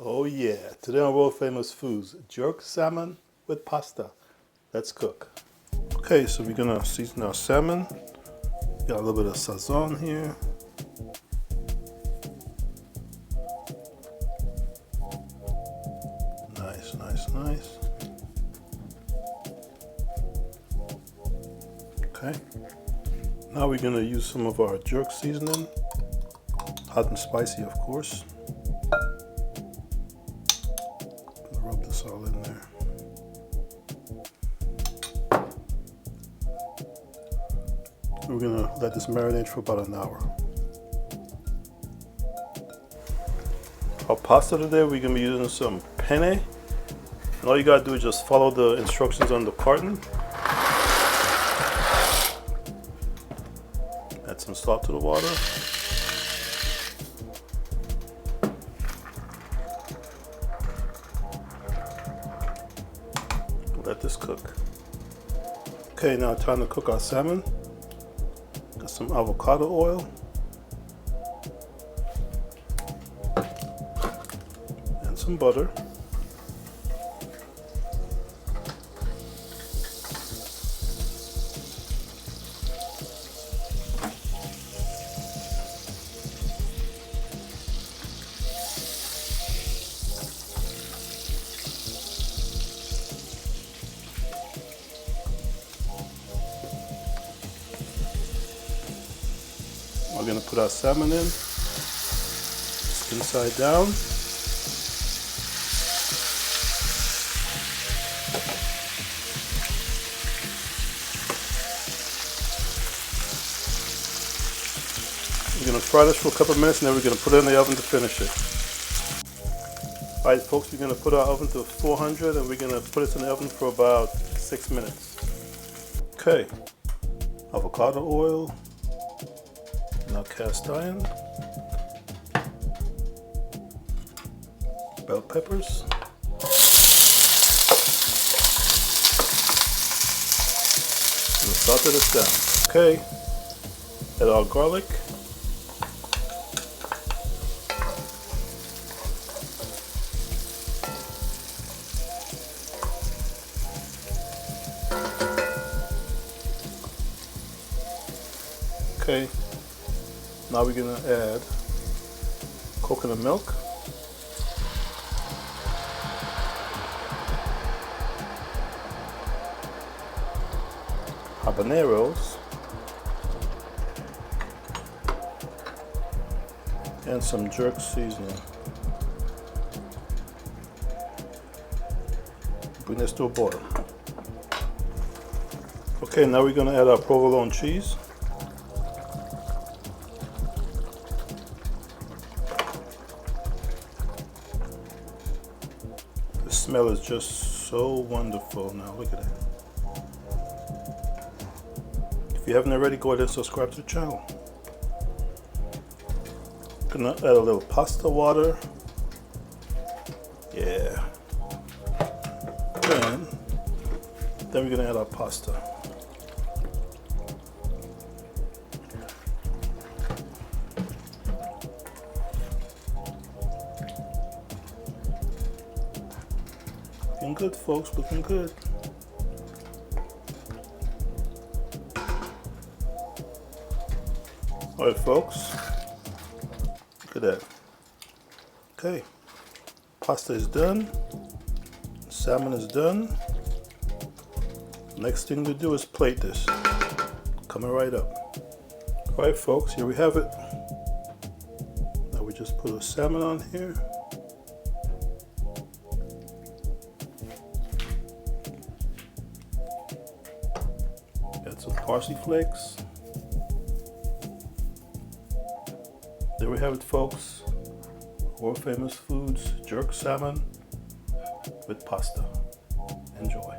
Oh yeah, today on World Famous Foods, jerk salmon with pasta. Let's cook. Okay, so we're gonna season our salmon. Got a little bit of Sazon here. Nice, nice, nice. Okay. Now we're gonna use some of our jerk seasoning. Hot and spicy, of course. Rub this all in there. We're gonna let this marinate for about an hour. Our pasta today, we're gonna be using some penne. And all you gotta do is just follow the instructions on the carton. Add some salt to the water. Let this cook. Okay, now time to cook our salmon. Got some avocado oil. And some butter. We're going to put our salmon in, skin side down. We're going to fry this for a couple of minutes and then we're going to put it in the oven to finish it. Alright folks, we're going to put our oven to 400 and we're going to put it in the oven for about 6 minutes. Okay, avocado oil. Now cast iron, bell peppers, we'll saute this down. Okay, add our garlic, okay. Now we're going to add coconut milk, habaneros, and some jerk seasoning. Bring this to a boil. Okay, now we're going to add our provolone cheese. The smell is just so wonderful now. Look at that. If you haven't already, go ahead and subscribe to the channel. Gonna add a little pasta water. Yeah. And then we're gonna add our pasta. Looking good, folks, looking good. All right, folks, look at that. Okay, pasta is done, salmon is done. Next thing to do is plate this. Coming right up. All right, folks, here we have it. Now we just put a salmon on here. Add some parsley flakes. There we have it, folks. World Famous Foods jerk salmon with pasta. Enjoy.